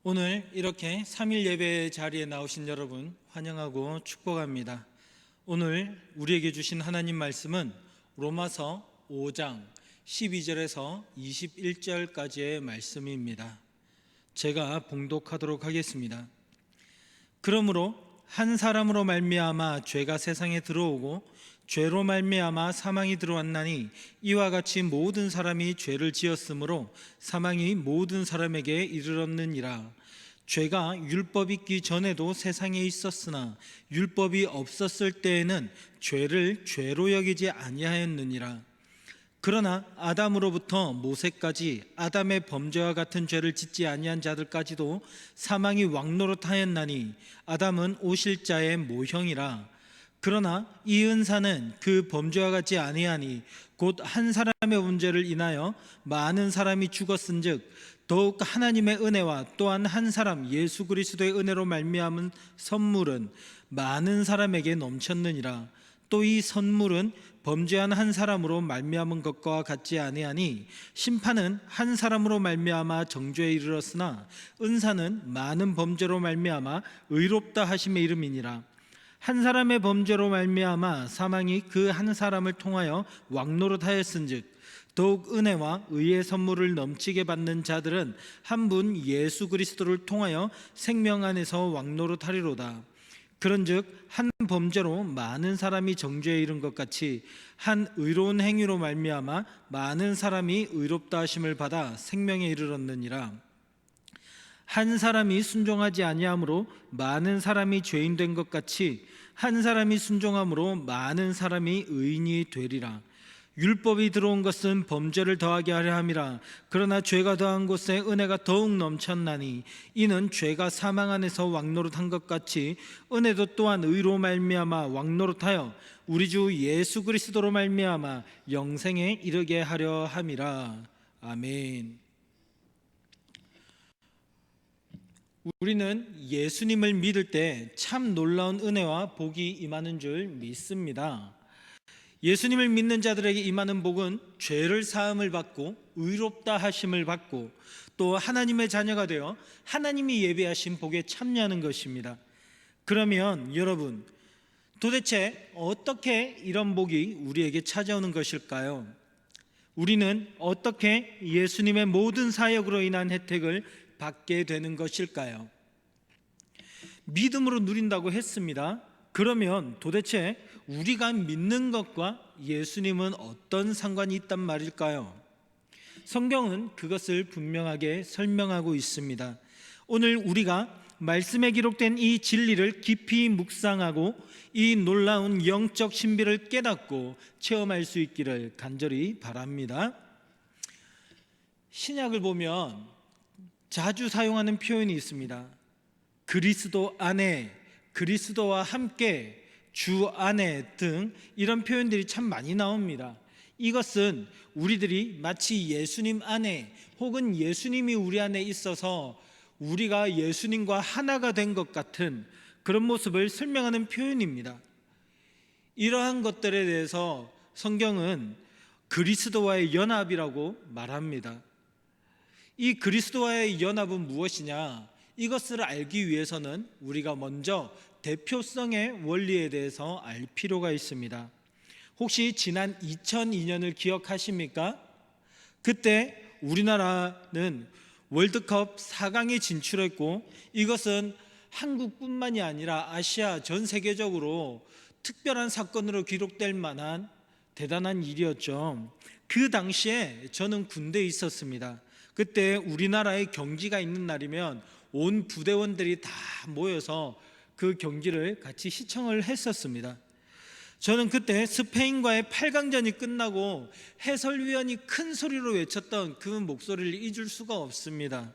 오늘 이렇게 3일 예배 자리에 나오신 여러분 환영하고 축복합니다. 오늘 우리에게 주신 하나님 말씀은 로마서 5장 12절에서 21절까지의 말씀입니다. 제가 봉독하도록 하겠습니다. 그러므로 한 사람으로 말미암아 죄가 세상에 들어오고 죄로 말미암아 사망이 들어왔나니 이와 같이 모든 사람이 죄를 지었으므로 사망이 모든 사람에게 이르렀느니라. 죄가 율법이 있기 전에도 세상에 있었으나 율법이 없었을 때에는 죄를 죄로 여기지 아니하였느니라. 그러나 아담으로부터 모세까지 아담의 범죄와 같은 죄를 짓지 아니한 자들까지도 사망이 왕노릇하였나니 아담은 오실자의 모형이라. 그러나 이 은사는 그 범죄와 같지 아니하니 곧 한 사람의 범죄를 인하여 많은 사람이 죽었은즉 더욱 하나님의 은혜와 또한 한 사람 예수 그리스도의 은혜로 말미암은 선물은 많은 사람에게 넘쳤느니라. 또 이 선물은 범죄한 한 사람으로 말미암은 것과 같지 아니하니 심판은 한 사람으로 말미암아 정죄에 이르렀으나 은사는 많은 범죄로 말미암아 의롭다 하심의 이름이니라. 한 사람의 범죄로 말미암아 사망이 그 한 사람을 통하여 왕노릇하였은즉 더욱 은혜와 의의 선물을 넘치게 받는 자들은 한 분 예수 그리스도를 통하여 생명 안에서 왕노릇하리로다. 그런즉 한 범죄로 많은 사람이 정죄에 이른 것 같이 한 의로운 행위로 말미암아 많은 사람이 의롭다 하심을 받아 생명에 이르렀느니라. 한 사람이 순종하지 아니함으로 많은 사람이 죄인 된 것 같이 한 사람이 순종함으로 많은 사람이 의인이 되리라. 율법이 들어온 것은 범죄를 더하게 하려 함이라. 그러나 죄가 더한 곳에 은혜가 더욱 넘쳤나니 이는 죄가 사망 안에서 왕노릇한 것 같이 은혜도 또한 의로 말미암아 왕노릇하여 우리 주 예수 그리스도로 말미암아 영생에 이르게 하려 함이라. 아멘. 우리는 예수님을 믿을 때 참 놀라운 은혜와 복이 임하는 줄 믿습니다. 예수님을 믿는 자들에게 임하는 복은 죄를 사함을 받고 의롭다 하심을 받고 또 하나님의 자녀가 되어 하나님이 예비하신 복에 참여하는 것입니다. 그러면 여러분, 도대체 어떻게 이런 복이 우리에게 찾아오는 것일까요? 우리는 어떻게 예수님의 모든 사역으로 인한 혜택을 받게 되는 것일까요? 믿음으로 누린다고 했습니다. 그러면 도대체 우리가 믿는 것과 예수님은 어떤 상관이 있단 말일까요? 성경은 그것을 분명하게 설명하고 있습니다. 오늘 우리가 말씀에 기록된 이 진리를 깊이 묵상하고 이 놀라운 영적 신비를 깨닫고 체험할 수 있기를 간절히 바랍니다. 신약을 보면 자주 사용하는 표현이 있습니다. 그리스도 안에, 그리스도와 함께, 주 안에 등 이런 표현들이 참 많이 나옵니다. 이것은 우리들이 마치 예수님 안에 혹은 예수님이 우리 안에 있어서 우리가 예수님과 하나가 된 것 같은 그런 모습을 설명하는 표현입니다. 이러한 것들에 대해서 성경은 그리스도와의 연합이라고 말합니다. 이 그리스도와의 연합은 무엇이냐? 이것을 알기 위해서는 우리가 먼저 대표성의 원리에 대해서 알 필요가 있습니다. 혹시 지난 2002년을 기억하십니까? 그때 우리나라는 월드컵 4강에 진출했고 이것은 한국뿐만이 아니라 아시아 전 세계적으로 특별한 사건으로 기록될 만한 대단한 일이었죠. 그 당시에 저는 군대에 있었습니다. 그때 우리나라의 경기가 있는 날이면 온 부대원들이 다 모여서 그 경기를 같이 시청을 했었습니다. 저는 그때 스페인과의 8강전이 끝나고 해설위원이 큰 소리로 외쳤던 그 목소리를 잊을 수가 없습니다.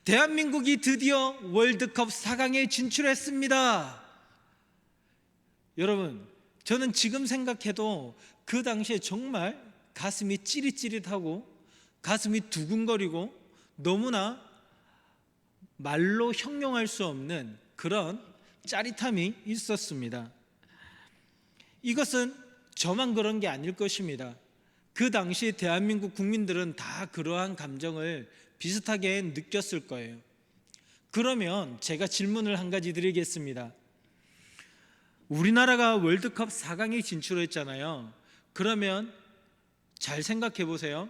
대한민국이 드디어 월드컵 4강에 진출했습니다. 여러분, 저는 지금 생각해도 그 당시에 정말 가슴이 찌릿찌릿하고 가슴이 두근거리고 너무나 말로 형용할 수 없는 그런 짜릿함이 있었습니다. 이것은 저만 그런 게 아닐 것입니다. 그 당시 대한민국 국민들은 다 그러한 감정을 비슷하게 느꼈을 거예요. 그러면 제가 질문을 한 가지 드리겠습니다. 우리나라가 월드컵 4강에 진출했잖아요. 그러면 잘 생각해 보세요.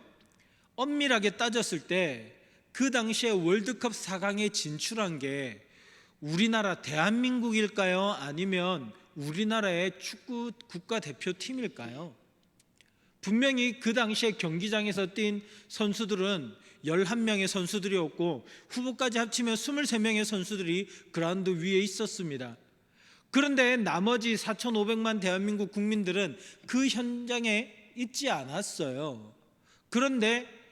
엄밀하게 따졌을 때 그 당시에 월드컵 4강에 진출한 게 우리나라 대한민국일까요? 아니면 우리나라의 축구 국가대표팀일까요? 분명히 그 당시에 경기장에서 뛴 선수들은 11명의 선수들이었고 후보까지 합치면 23명의 선수들이 그라운드 위에 있었습니다. 그런데 나머지 4,500만 대한민국 국민들은 그 현장에 있지 않았어요. 그런데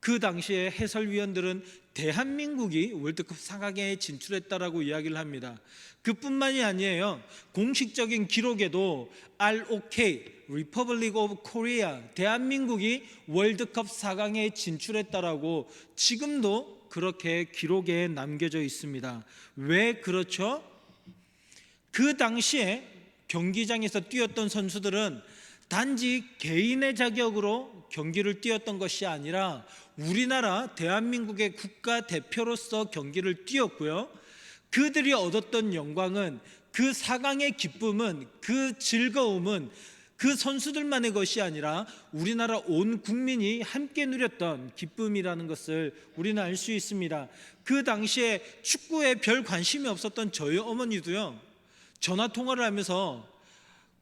그 당시에 해설위원들은 대한민국이 월드컵 4강에 진출했다라고 이야기를 합니다. 그뿐만이 아니에요. 공식적인 기록에도 ROK, Republic of Korea, 대한민국이 월드컵 4강에 진출했다라고 지금도 그렇게 기록에 남겨져 있습니다. 왜 그렇죠? 그 당시에 경기장에서 뛰었던 선수들은 단지 개인의 자격으로 경기를 뛰었던 것이 아니라 우리나라 대한민국의 국가대표로서 경기를 뛰었고요. 그들이 얻었던 영광은, 그 4강의 기쁨은, 그 즐거움은 그 선수들만의 것이 아니라 우리나라 온 국민이 함께 누렸던 기쁨이라는 것을 우리는 알 수 있습니다. 그 당시에 축구에 별 관심이 없었던 저희 어머니도요, 전화 통화를 하면서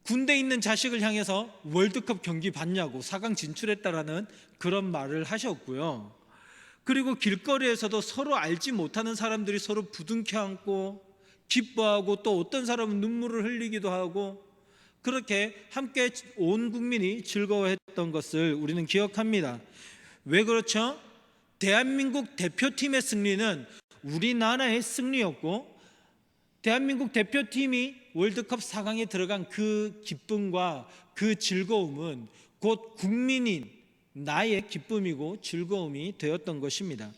군대에 있는 자식을 향해서 월드컵 경기 봤냐고, 4강 진출했다라는 그런 말을 하셨고요. 그리고 길거리에서도 서로 알지 못하는 사람들이 서로 부둥켜 안고 기뻐하고, 또 어떤 사람은 눈물을 흘리기도 하고, 그렇게 함께 온 국민이 즐거워했던 것을 우리는 기억합니다. 왜 그렇죠? 대한민국 대표팀의 승리는 우리나라의 승리였고, 대한민국 대표팀이 월드컵 4강에 들어간 그 기쁨과 그 즐거움은 곧 국민인 나의 기쁨이고 즐거움이 되었던 것입니다.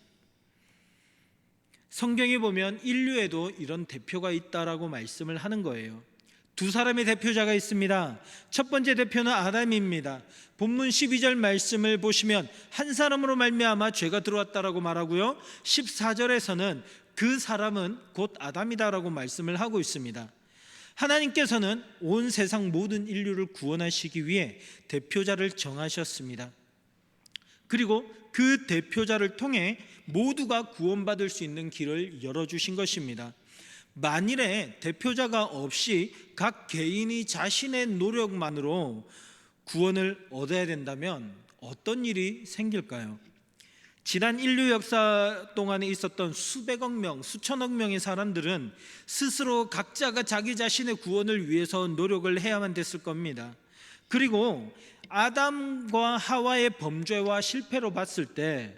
성경에 보면 인류에도 이런 대표가 있다라고 말씀을 하는 거예요. 두 사람의 대표자가 있습니다. 첫 번째 대표는 아담입니다. 본문 12절 말씀을 보시면 한 사람으로 말미암아 죄가 들어왔다라고 말하고요, 14절에서는 그 사람은 곧 아담이다라고 말씀을 하고 있습니다. 하나님께서는 온 세상 모든 인류를 구원하시기 위해 대표자를 정하셨습니다. 그리고 그 대표자를 통해 모두가 구원받을 수 있는 길을 열어주신 것입니다. 만일에 대표자가 없이 각 개인이 자신의 노력만으로 구원을 얻어야 된다면 어떤 일이 생길까요? 지난 인류 역사 동안에 있었던 수백억 명, 수천억 명의 사람들은 스스로 각자가 자기 자신의 구원을 위해서 노력을 해야만 됐을 겁니다. 그리고 아담과 하와의 범죄와 실패로 봤을 때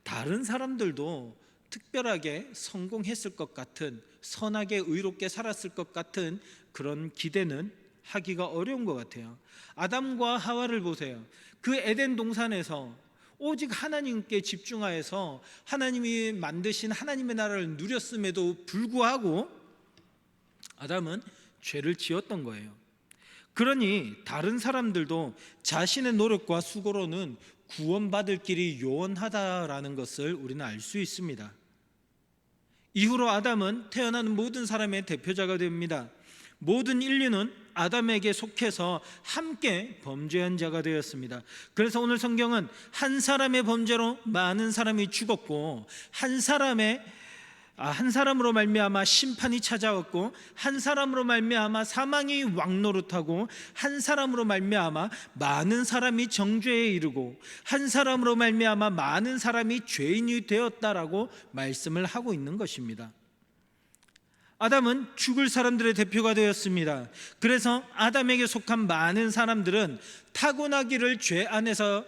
다른 사람들도 특별하게 성공했을 것 같은, 선하게 의롭게 살았을 것 같은 그런 기대는 하기가 어려운 것 같아요. 아담과 하와를 보세요. 그 에덴 동산에서 오직 하나님께 집중하여서 하나님이 만드신 하나님의 나라를 누렸음에도 불구하고 아담은 죄를 지었던 거예요. 그러니 다른 사람들도 자신의 노력과 수고로는 구원받을 길이 요원하다라는 것을 우리는 알 수 있습니다. 이후로 아담은 태어나는 모든 사람의 대표자가 됩니다. 모든 인류는 아담에게 속해서 함께 범죄한 자가 되었습니다. 그래서 오늘 성경은 한 사람의 범죄로 많은 사람이 죽었고, 한 사람으로 말미암아 심판이 찾아왔고, 한 사람으로 말미암아 사망이 왕노릇하고, 한 사람으로 말미암아 많은 사람이 정죄에 이르고, 한 사람으로 말미암아 많은 사람이 죄인이 되었다라고 말씀을 하고 있는 것입니다. 아담은 죽을 사람들의 대표가 되었습니다. 그래서 아담에게 속한 많은 사람들은 타고나기를 죄 안에서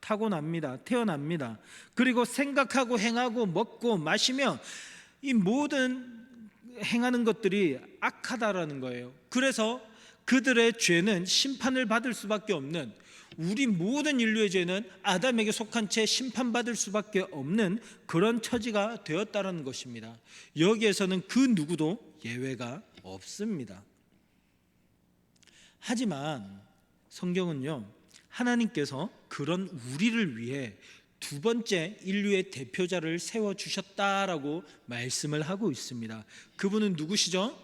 태어납니다. 그리고 생각하고 행하고 먹고 마시며 이 모든 행하는 것들이 악하다라는 거예요. 그래서 그들의 죄는 심판을 받을 수밖에 없는, 우리 모든 인류의 죄는 아담에게 속한 채 심판받을 수밖에 없는 그런 처지가 되었다는 것입니다. 여기에서는 그 누구도 예외가 없습니다. 하지만 성경은요, 하나님께서 그런 우리를 위해 두 번째 인류의 대표자를 세워주셨다라고 말씀을 하고 있습니다. 그분은 누구시죠?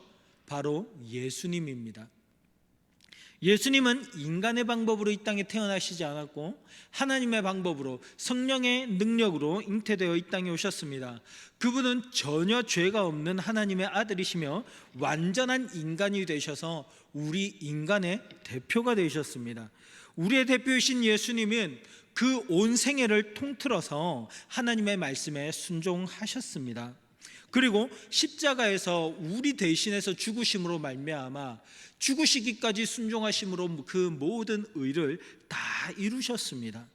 바로 예수님입니다. 예수님은 인간의 방법으로 이 땅에 태어나시지 않았고 하나님의 방법으로 성령의 능력으로 잉태되어 이 땅에 오셨습니다. 그분은 전혀 죄가 없는 하나님의 아들이시며 완전한 인간이 되셔서 우리 인간의 대표가 되셨습니다. 우리의 대표이신 예수님은 그 온 생애를 통틀어서 하나님의 말씀에 순종하셨습니다. 그리고 십자가에서 우리 대신해서 죽으심으로 말미암아 죽으시기까지 순종하심으로 그 모든 의를 다 이루셨습니다.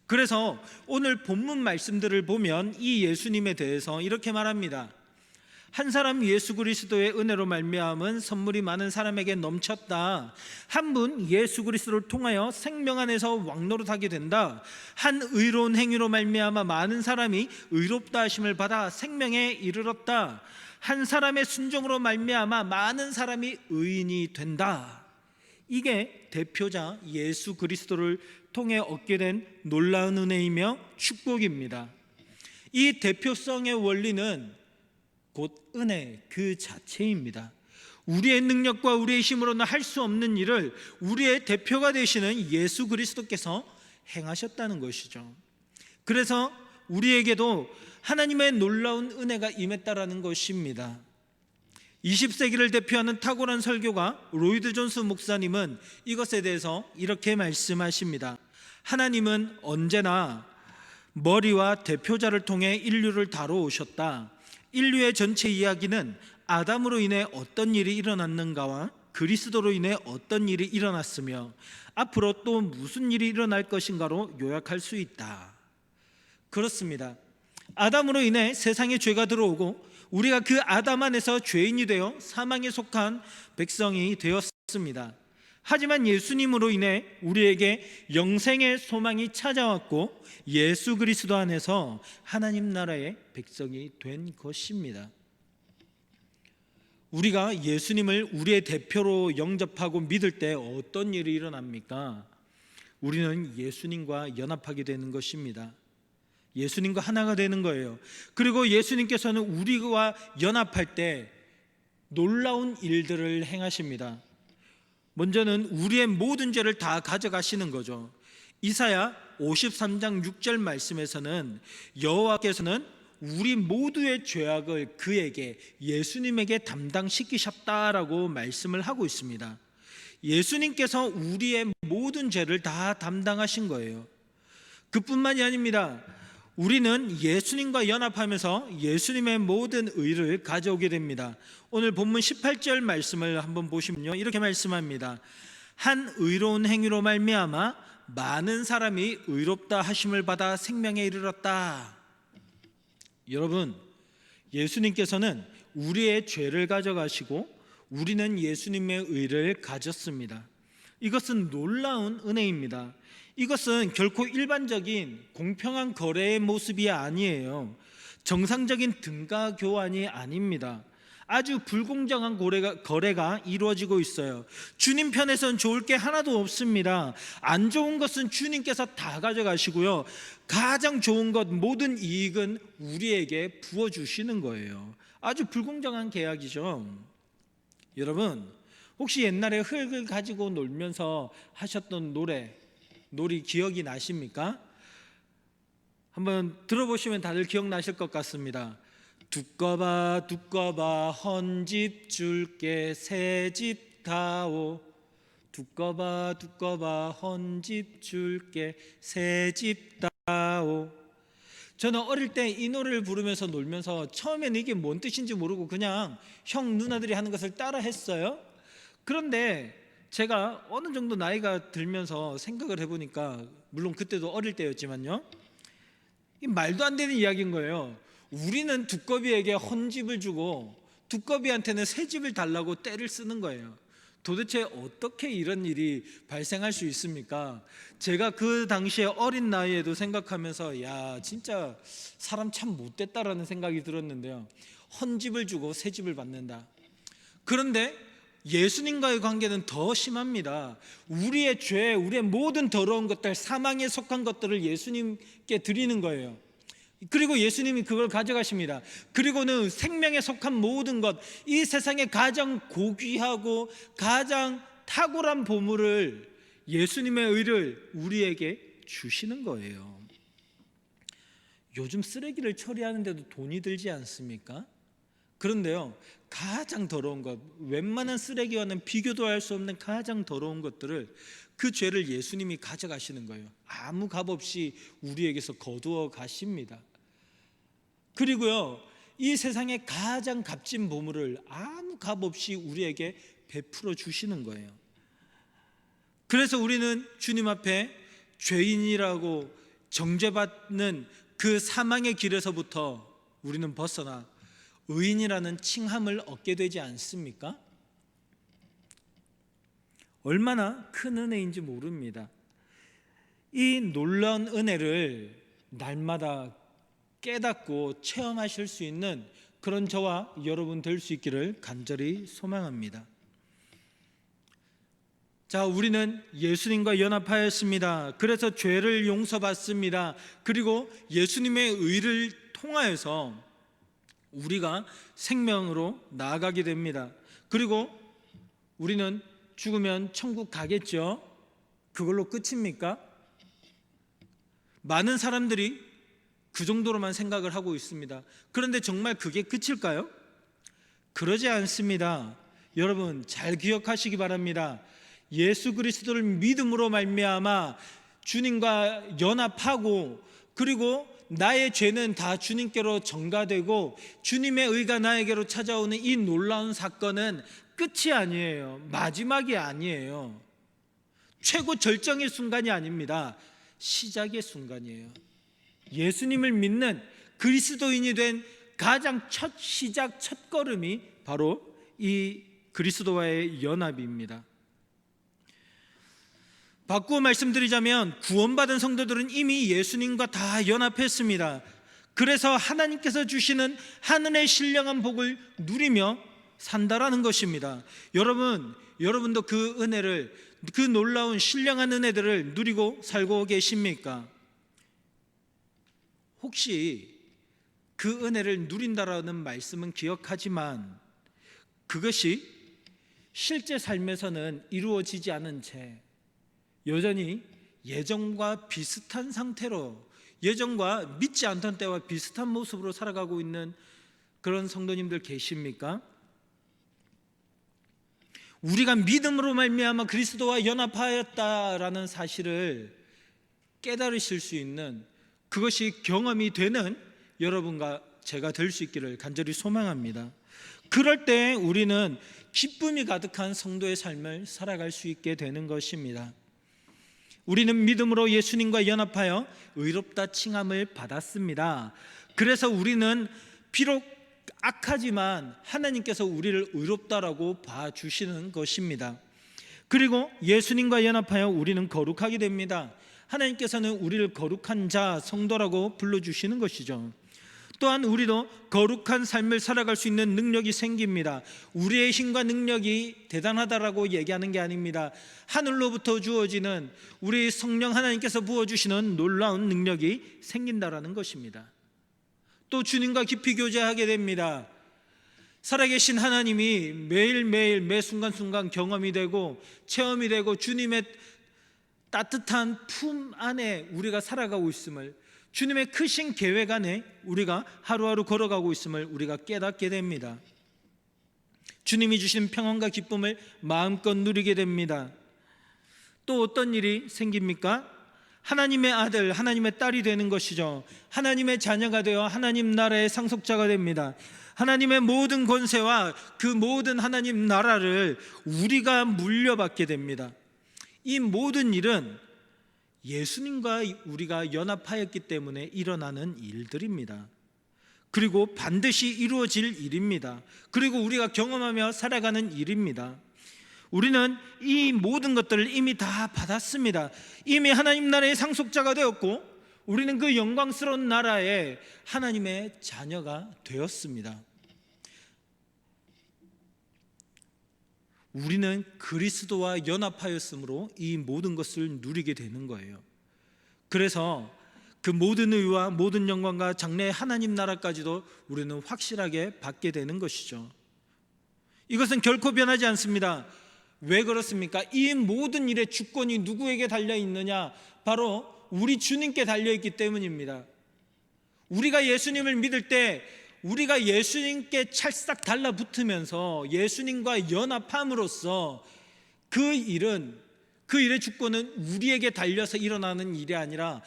그래서 오늘 본문 말씀들을 보면 이 예수님에 대해서 이렇게 말합니다. 한 사람 예수 그리스도의 은혜로 말미암은 선물이 많은 사람에게 넘쳤다. 한 분 예수 그리스도를 통하여 생명 안에서 왕노릇하게 된다. 한 의로운 행위로 말미암아 많은 사람이 의롭다 하심을 받아 생명에 이르렀다. 한 사람의 순종으로 말미암아 많은 사람이 의인이 된다. 이게 대표자 예수 그리스도를 통해 얻게 된 놀라운 은혜이며 축복입니다. 이 대표성의 원리는 곧 은혜 그 자체입니다. 우리의 능력과 우리의 힘으로는 할 수 없는 일을 우리의 대표가 되시는 예수 그리스도께서 행하셨다는 것이죠. 그래서 우리에게도 하나님의 놀라운 은혜가 임했다라는 것입니다. 20세기를 대표하는 탁월한 설교가 로이드 존스 목사님은 이것에 대해서 이렇게 말씀하십니다. 하나님은 언제나 머리와 대표자를 통해 인류를 다뤄오셨다. 인류의 전체 이야기는 아담으로 인해 어떤 일이 일어났는가와 그리스도로 인해 어떤 일이 일어났으며 앞으로 또 무슨 일이 일어날 것인가로 요약할 수 있다. 그렇습니다. 아담으로 인해 세상에 죄가 들어오고 우리가 그 아담 안에서 죄인이 되어 사망에 속한 백성이 되었습니다. 하지만 예수님으로 인해 우리에게 영생의 소망이 찾아왔고 예수 그리스도 안에서 하나님 나라의 백성이 된 것입니다. 우리가 예수님을 우리의 대표로 영접하고 믿을 때 어떤 일이 일어납니까? 우리는 예수님과 연합하게 되는 것입니다. 예수님과 하나가 되는 거예요. 그리고 예수님께서는 우리와 연합할 때 놀라운 일들을 행하십니다. 먼저는 우리의 모든 죄를 다 가져가시는 거죠. 이사야 53장 6절 말씀에서는 여호와께서는 우리 모두의 죄악을 그에게 예수님에게 담당시키셨다라고 말씀을 하고 있습니다. 예수님께서 우리의 모든 죄를 다 담당하신 거예요. 그뿐만이 아닙니다. 우리는 예수님과 연합하면서 예수님의 모든 의를 가져오게 됩니다. 오늘 본문 18절 말씀을 한번 보시면요, 이렇게 말씀합니다. 한 의로운 행위로 말미암아 많은 사람이 의롭다 하심을 받아 생명에 이르렀다. 여러분, 예수님께서는 우리의 죄를 가져가시고 우리는 예수님의 의를 가졌습니다. 이것은 놀라운 은혜입니다. 이것은 결코 일반적인 공평한 거래의 모습이 아니에요. 정상적인 등가 교환이 아닙니다. 아주 불공정한 거래가 이루어지고 있어요. 주님 편에선 좋을 게 하나도 없습니다. 안 좋은 것은 주님께서 다 가져가시고요, 가장 좋은 것, 모든 이익은 우리에게 부어주시는 거예요. 아주 불공정한 계약이죠. 여러분, 혹시 옛날에 흙을 가지고 놀면서 하셨던 놀이 기억이 나십니까? 한번 들어보시면 다들 기억나실 것 같습니다. 두꺼봐 두꺼봐 헌집 줄게 새집 다오. 두꺼봐 두꺼봐 헌집 줄게 새집 다오. 저는 어릴 때 이 노래를 부르면서 놀면서 처음에는 이게 뭔 뜻인지 모르고 그냥 형 누나들이 하는 것을 따라 했어요. 그런데 제가 어느 정도 나이가 들면서 생각을 해보니까, 물론 그때도 어릴 때였지만요, 이 말도 안 되는 이야기인 거예요. 우리는 두꺼비에게 헌집을 주고 두꺼비한테는 새집을 달라고 떼를 쓰는 거예요. 도대체 어떻게 이런 일이 발생할 수 있습니까? 제가 그 당시에 어린 나이에도 생각하면서 야, 진짜 사람 참 못됐다라는 생각이 들었는데요. 헌집을 주고 새집을 받는다. 그런데 예수님과의 관계는 더 심합니다. 우리의 죄, 우리의 모든 더러운 것들, 사망에 속한 것들을 예수님께 드리는 거예요. 그리고 예수님이 그걸 가져가십니다. 그리고는 생명에 속한 모든 것, 이 세상에 가장 고귀하고 가장 탁월한 보물을, 예수님의 의를 우리에게 주시는 거예요. 요즘 쓰레기를 처리하는데도 돈이 들지 않습니까? 그런데요, 가장 더러운 것, 웬만한 쓰레기와는 비교도 할 수 없는 가장 더러운 것들을, 그 죄를 예수님이 가져가시는 거예요. 아무 값 없이 우리에게서 거두어 가십니다. 그리고요, 이 세상의 가장 값진 보물을 아무 값 없이 우리에게 베풀어 주시는 거예요. 그래서 우리는 주님 앞에 죄인이라고 정죄받는 그 사망의 길에서부터 우리는 벗어나 의인이라는 칭함을 얻게 되지 않습니까? 얼마나 큰 은혜인지 모릅니다. 이 놀라운 은혜를 날마다 깨닫고 체험하실 수 있는 그런 저와 여러분 될 수 있기를 간절히 소망합니다. 자, 우리는 예수님과 연합하였습니다. 그래서 죄를 용서받습니다. 그리고 예수님의 의를 통하여서 우리가 생명으로 나아가게 됩니다. 그리고 우리는 죽으면 천국 가겠죠? 그걸로 끝입니까? 많은 사람들이 그 정도로만 생각을 하고 있습니다. 그런데 정말 그게 끝일까요? 그러지 않습니다. 여러분 잘 기억하시기 바랍니다. 예수 그리스도를 믿음으로 말미암아 주님과 연합하고, 그리고 나의 죄는 다 주님께로 전가되고 주님의 의가 나에게로 찾아오는 이 놀라운 사건은 끝이 아니에요. 마지막이 아니에요. 최고 절정의 순간이 아닙니다. 시작의 순간이에요. 예수님을 믿는 그리스도인이 된 가장 첫 시작, 첫 걸음이 바로 이 그리스도와의 연합입니다. 바꾸어 말씀드리자면 구원받은 성도들은 이미 예수님과 다 연합했습니다. 그래서 하나님께서 주시는 하늘의 신령한 복을 누리며 산다라는 것입니다. 여러분도 그 은혜를, 그 놀라운 신령한 은혜들을 누리고 살고 계십니까? 혹시 그 은혜를 누린다라는 말씀은 기억하지만 그것이 실제 삶에서는 이루어지지 않은 채 여전히 예전과 비슷한 상태로, 예전과 믿지 않던 때와 비슷한 모습으로 살아가고 있는 그런 성도님들 계십니까? 우리가 믿음으로 말미암아 그리스도와 연합하였다라는 사실을 깨달으실 수 있는, 그것이 경험이 되는 여러분과 제가 될 수 있기를 간절히 소망합니다. 그럴 때 우리는 기쁨이 가득한 성도의 삶을 살아갈 수 있게 되는 것입니다. 우리는 믿음으로 예수님과 연합하여 의롭다 칭함을 받았습니다. 그래서 우리는 비록 악하지만 하나님께서 우리를 의롭다라고 봐주시는 것입니다. 그리고 예수님과 연합하여 우리는 거룩하게 됩니다. 하나님께서는 우리를 거룩한 자, 성도라고 불러주시는 것이죠. 또한 우리도 거룩한 삶을 살아갈 수 있는 능력이 생깁니다. 우리의 힘과 능력이 대단하다라고 얘기하는 게 아닙니다. 하늘로부터 주어지는 우리 성령 하나님께서 부어주시는 놀라운 능력이 생긴다라는 것입니다. 또 주님과 깊이 교제하게 됩니다. 살아계신 하나님이 매일매일 매 순간순간 경험이 되고 체험이 되고 주님의 따뜻한 품 안에 우리가 살아가고 있음을, 주님의 크신 계획 안에 우리가 하루하루 걸어가고 있음을 우리가 깨닫게 됩니다. 주님이 주신 평안과 기쁨을 마음껏 누리게 됩니다. 또 어떤 일이 생깁니까? 하나님의 아들, 하나님의 딸이 되는 것이죠. 하나님의 자녀가 되어 하나님 나라의 상속자가 됩니다. 하나님의 모든 권세와 그 모든 하나님 나라를 우리가 물려받게 됩니다. 이 모든 일은 예수님과 우리가 연합하였기 때문에 일어나는 일들입니다. 그리고 반드시 이루어질 일입니다. 그리고 우리가 경험하며 살아가는 일입니다. 우리는 이 모든 것들을 이미 다 받았습니다. 이미 하나님 나라의 상속자가 되었고 우리는 그 영광스러운 나라의 하나님의 자녀가 되었습니다. 우리는 그리스도와 연합하였으므로 이 모든 것을 누리게 되는 거예요. 그래서 그 모든 의와 모든 영광과 장래의 하나님 나라까지도 우리는 확실하게 받게 되는 것이죠. 이것은 결코 변하지 않습니다. 왜 그렇습니까? 이 모든 일의 주권이 누구에게 달려 있느냐? 바로 우리 주님께 달려 있기 때문입니다. 우리가 예수님을 믿을 때 우리가 예수님께 찰싹 달라붙으면서 예수님과 연합함으로써 그 일의 주권은 우리에게 달려서 일어나는 일이 아니라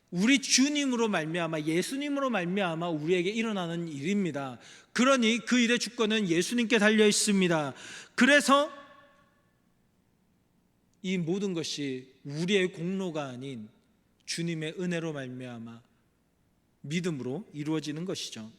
우리 주님으로 말미암아, 예수님으로 말미암아 우리에게 일어나는 일입니다. 그러니 그 일의 주권은 예수님께 달려 있습니다. 그래서 이 모든 것이 우리의 공로가 아닌 주님의 은혜로 말미암아 믿음으로 이루어지는 것이죠.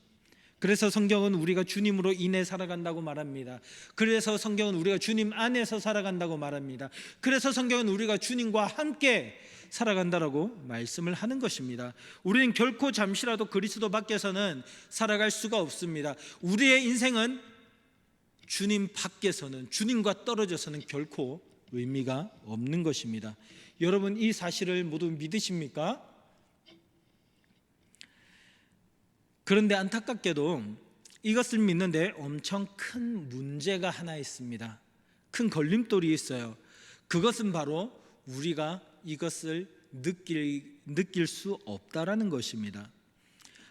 그래서 성경은 우리가 주님으로 인해 살아간다고 말합니다. 그래서 성경은 우리가 주님 안에서 살아간다고 말합니다. 그래서 성경은 우리가 주님과 함께 살아간다라고 말씀을 하는 것입니다. 우리는 결코 잠시라도 그리스도 밖에서는 살아갈 수가 없습니다. 우리의 인생은 주님 밖에서는, 주님과 떨어져서는 결코 의미가 없는 것입니다. 여러분, 이 사실을 모두 믿으십니까? 그런데 안타깝게도 이것을 믿는데 엄청 큰 문제가 하나 있습니다. 큰 걸림돌이 있어요. 그것은 바로 우리가 이것을 느낄 수 없다라는 것입니다.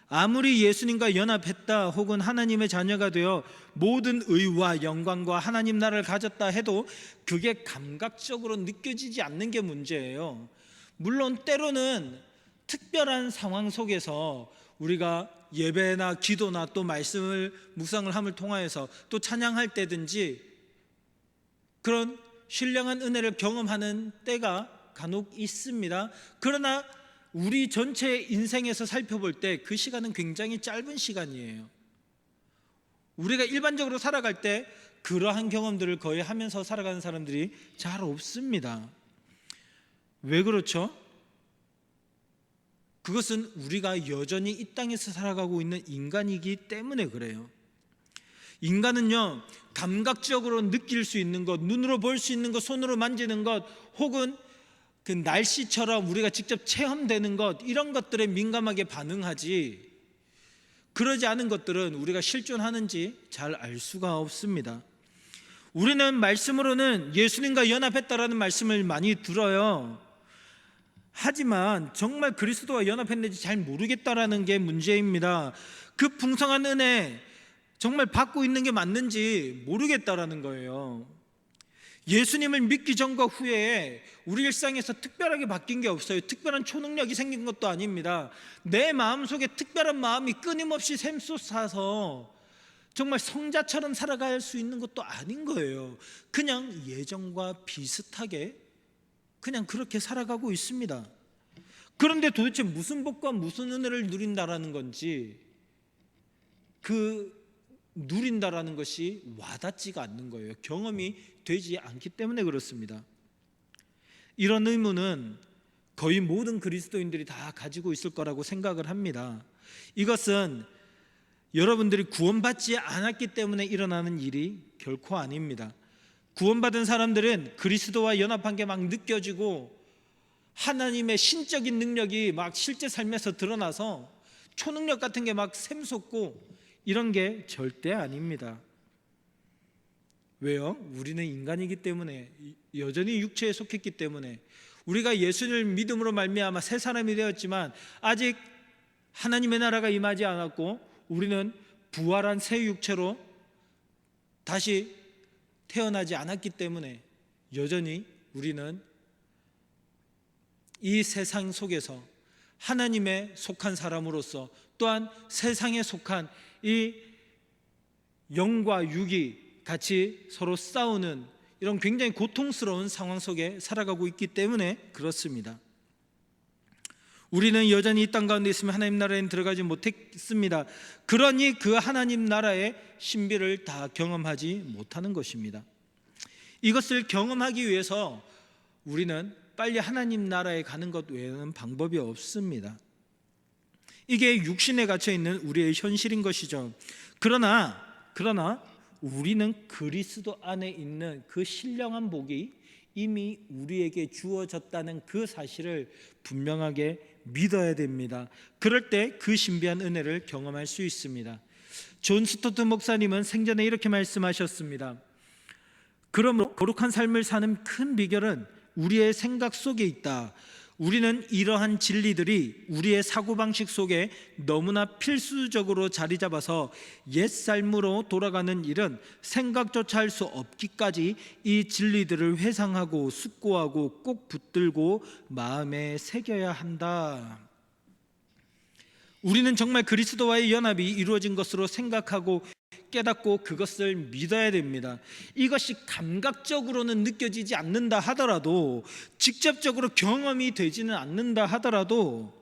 아무리 예수님과 연합했다 혹은 하나님의 자녀가 되어 모든 의와 영광과 하나님 나라를 가졌다 해도 그게 감각적으로 느껴지지 않는 게 문제예요. 물론 때로는 특별한 상황 속에서 우리가 예배나 기도나 또 말씀을 묵상을 함을 통하여서 또 찬양할 때든지 그런 신령한 은혜를 경험하는 때가 간혹 있습니다. 그러나 우리 전체 인생에서 살펴볼 때 그 시간은 굉장히 짧은 시간이에요. 우리가 일반적으로 살아갈 때 그러한 경험들을 거의 하면서 살아가는 사람들이 잘 없습니다. 왜 그렇죠? 그것은 우리가 여전히 이 땅에서 살아가고 있는 인간이기 때문에 그래요. 인간은요, 감각적으로 느낄 수 있는 것, 눈으로 볼 수 있는 것, 손으로 만지는 것, 혹은 그 날씨처럼 우리가 직접 체험되는 것, 이런 것들에 민감하게 반응하지, 그러지 않은 것들은 우리가 실존하는지 잘 알 수가 없습니다. 우리는 말씀으로는 예수님과 연합했다라는 말씀을 많이 들어요. 하지만 정말 그리스도와 연합했는지 잘 모르겠다라는 게 문제입니다. 그 풍성한 은혜 정말 받고 있는 게 맞는지 모르겠다라는 거예요. 예수님을 믿기 전과 후에 우리 일상에서 특별하게 바뀐 게 없어요. 특별한 초능력이 생긴 것도 아닙니다. 내 마음속에 특별한 마음이 끊임없이 샘솟아서 정말 성자처럼 살아갈 수 있는 것도 아닌 거예요. 그냥 예전과 비슷하게 그냥 그렇게 살아가고 있습니다. 그런데 도대체 무슨 복과 무슨 은혜를 누린다라는 건지, 그 누린다라는 것이 와닿지가 않는 거예요. 경험이 되지 않기 때문에 그렇습니다. 이런 의문은 거의 모든 그리스도인들이 다 가지고 있을 거라고 생각을 합니다. 이것은 여러분들이 구원받지 않았기 때문에 일어나는 일이 결코 아닙니다. 구원받은 사람들은 그리스도와 연합한 게 막 느껴지고 하나님의 신적인 능력이 막 실제 삶에서 드러나서 초능력 같은 게 막 샘솟고 이런 게 절대 아닙니다. 왜요? 우리는 인간이기 때문에, 여전히 육체에 속했기 때문에, 우리가 예수를 믿음으로 말미암아 새 사람이 되었지만 아직 하나님의 나라가 임하지 않았고 우리는 부활한 새 육체로 다시 태어나지 않았기 때문에 여전히 우리는 이 세상 속에서 하나님의 속한 사람으로서, 또한 세상에 속한 이 영과 육이 같이 서로 싸우는 이런 굉장히 고통스러운 상황 속에 살아가고 있기 때문에 그렇습니다. 우리는 여전히 이 땅 가운데 있으면 하나님 나라에는 들어가지 못했습니다. 그러니 그 하나님 나라의 신비를 다 경험하지 못하는 것입니다. 이것을 경험하기 위해서 우리는 빨리 하나님 나라에 가는 것 외에는 방법이 없습니다. 이게 육신에 갇혀 있는 우리의 현실인 것이죠. 그러나 우리는 그리스도 안에 있는 그 신령한 복이 이미 우리에게 주어졌다는 그 사실을 분명하게 믿어야 됩니다. 그럴 때 그 신비한 은혜를 경험할 수 있습니다. 존 스토트 목사님은 생전에 이렇게 말씀하셨습니다. 그러므로 거룩한 삶을 사는 큰 비결은 우리의 생각 속에 있다. 우리는 이러한 진리들이 우리의 사고방식 속에 너무나 필수적으로 자리 잡아서 옛삶으로 돌아가는 일은 생각조차 할 수 없기까지 이 진리들을 회상하고 숙고하고 꼭 붙들고 마음에 새겨야 한다. 우리는 정말 그리스도와의 연합이 이루어진 것으로 생각하고 깨닫고 그것을 믿어야 됩니다. 이것이 감각적으로는 느껴지지 않는다 하더라도, 직접적으로 경험이 되지는 않는다 하더라도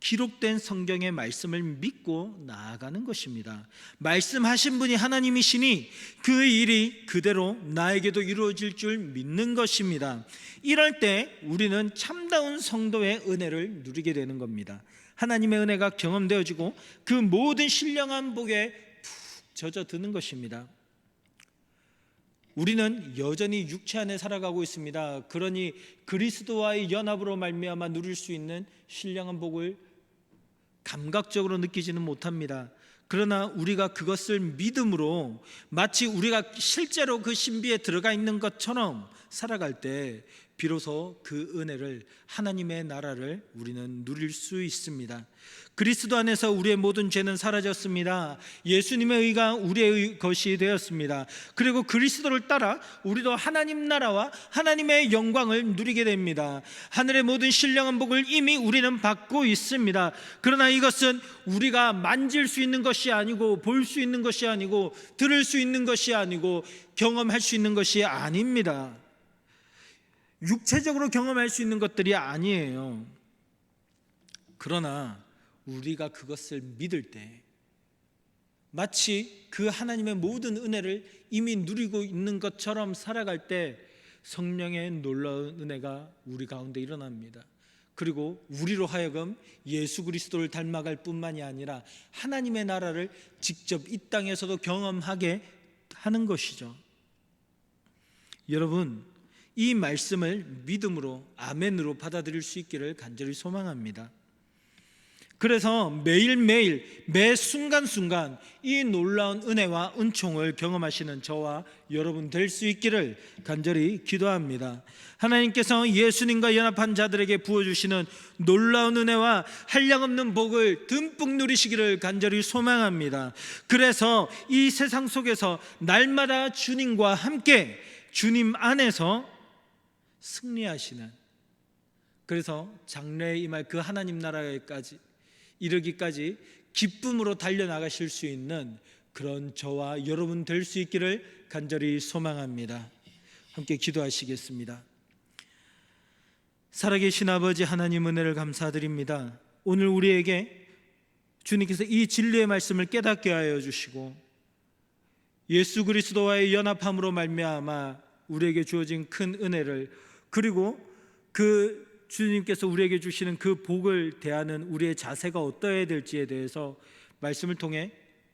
기록된 성경의 말씀을 믿고 나아가는 것입니다. 말씀하신 분이 하나님이시니 그 일이 그대로 나에게도 이루어질 줄 믿는 것입니다. 이럴 때 우리는 참다운 성도의 은혜를 누리게 되는 겁니다. 하나님의 은혜가 경험되어지고 그 모든 신령한 복에 푹 젖어드는 것입니다. 우리는 여전히 육체 안에 살아가고 있습니다. 그러니 그리스도와의 연합으로 말미암아 누릴 수 있는 신령한 복을 감각적으로 느끼지는 못합니다. 그러나 우리가 그것을 믿음으로, 마치 우리가 실제로 그 신비에 들어가 있는 것처럼 살아갈 때 비로소 그 은혜를, 하나님의 나라를 우리는 누릴 수 있습니다. 그리스도 안에서 우리의 모든 죄는 사라졌습니다. 예수님의 의가 우리의 것이 되었습니다. 그리고 그리스도를 따라 우리도 하나님 나라와 하나님의 영광을 누리게 됩니다. 하늘의 모든 신령한 복을 이미 우리는 받고 있습니다. 그러나 이것은 우리가 만질 수 있는 것이 아니고, 볼 수 있는 것이 아니고, 들을 수 있는 것이 아니고, 경험할 수 있는 것이 아닙니다. 육체적으로 경험할 수 있는 것들이 아니에요. 그러나 우리가 그것을 믿을 때 마치 그 하나님의 모든 은혜를 이미 누리고 있는 것처럼 살아갈 때 성령의 놀라운 은혜가 우리 가운데 일어납니다. 그리고 우리로 하여금 예수 그리스도를 닮아갈 뿐만이 아니라 하나님의 나라를 직접 이 땅에서도 경험하게 하는 것이죠. 여러분, 이 말씀을 믿음으로, 아멘으로 받아들일 수 있기를 간절히 소망합니다. 그래서 매일매일, 매 순간순간 이 놀라운 은혜와 은총을 경험하시는 저와 여러분 될 수 있기를 간절히 기도합니다. 하나님께서 예수님과 연합한 자들에게 부어주시는 놀라운 은혜와 한량없는 복을 듬뿍 누리시기를 간절히 소망합니다. 그래서 이 세상 속에서 날마다 주님과 함께, 주님 안에서 승리하시는, 그래서 장래에 임할 그 하나님 나라에까지 이르기까지 기쁨으로 달려나가실 수 있는 그런 저와 여러분 될 수 있기를 간절히 소망합니다. 함께 기도하시겠습니다. 살아계신 아버지 하나님, 은혜를 감사드립니다. 오늘 우리에게 주님께서 이 진리의 말씀을 깨닫게 하여 주시고 예수 그리스도와의 연합함으로 말미암아 우리에게 주어진 큰 은혜를, 그리고 그 주님께서 우리에게 주시는 그 복을 대하는 우리의 자세가 어떠해야 될지에 대해서 말씀을 통해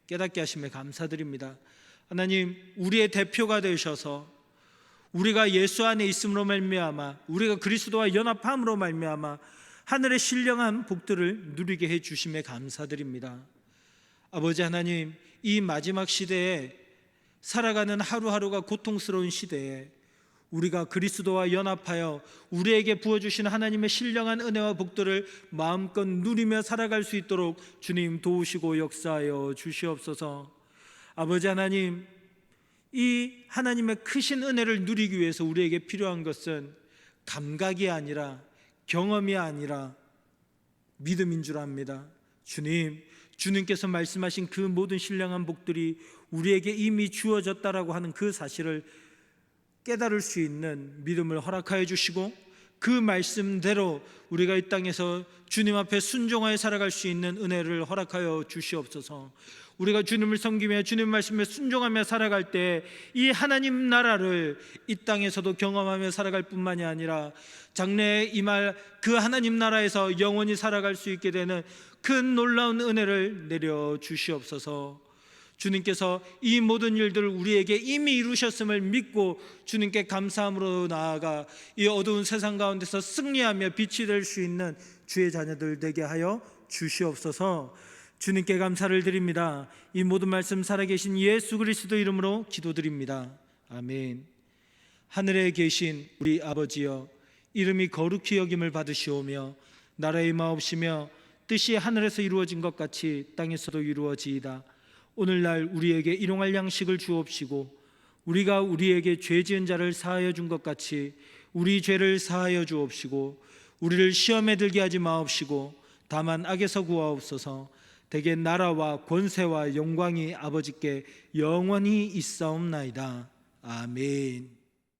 깨닫게 하심에 감사드립니다. 하나님, 우리의 대표가 되셔서 우리가 예수 안에 있음으로 말미암아, 우리가 그리스도와 연합함으로 말미암아 하늘의 신령한 복들을 누리게 해 주심에 감사드립니다. 아버지 하나님, 이 마지막 시대에 살아가는 하루하루가 고통스러운 시대에 우리가 그리스도와 연합하여 우리에게 부어주신 하나님의 신령한 은혜와 복들을 마음껏 누리며 살아갈 수 있도록 주님 도우시고 역사하여 주시옵소서. 아버지 하나님, 이 하나님의 크신 은혜를 누리기 위해서 우리에게 필요한 것은 감각이 아니라, 경험이 아니라 믿음인 줄 압니다. 주님께서 말씀하신 그 모든 신령한 복들이 우리에게 이미 주어졌다라고 하는 그 사실을 깨달을 수 있는 믿음을 허락하여 주시고, 그 말씀대로 우리가 이 땅에서 주님 앞에 순종하여 살아갈 수 있는 은혜를 허락하여 주시옵소서. 우리가 주님을 섬기며 주님 말씀에 순종하며 살아갈 때 이 하나님 나라를 이 땅에서도 경험하며 살아갈 뿐만이 아니라 장래에 임할 그 하나님 나라에서 영원히 살아갈 수 있게 되는 큰 놀라운 은혜를 내려 주시옵소서. 주님께서 이 모든 일들을 우리에게 이미 이루셨음을 믿고 주님께 감사함으로 나아가 이 어두운 세상 가운데서 승리하며 빛이 될 수 있는 주의 자녀들 되게 하여 주시옵소서. 주님께 감사를 드립니다. 이 모든 말씀 살아계신 예수 그리스도 이름으로 기도드립니다. 아멘. 하늘에 계신 우리 아버지여, 이름이 거룩히 여김을 받으시오며 나라의 마옵시며 뜻이 하늘에서 이루어진 것 같이 땅에서도 이루어지이다. 오늘날 우리에게 일용할 양식을 주옵시고 우리가 우리에게 죄 지은 자를 사하여 준 것 같이 우리 죄를 사하여 주옵시고 우리를 시험에 들게 하지 마옵시고 다만 악에서 구하옵소서. 대개 나라와 권세와 영광이 아버지께 영원히 있사옵나이다. 아멘.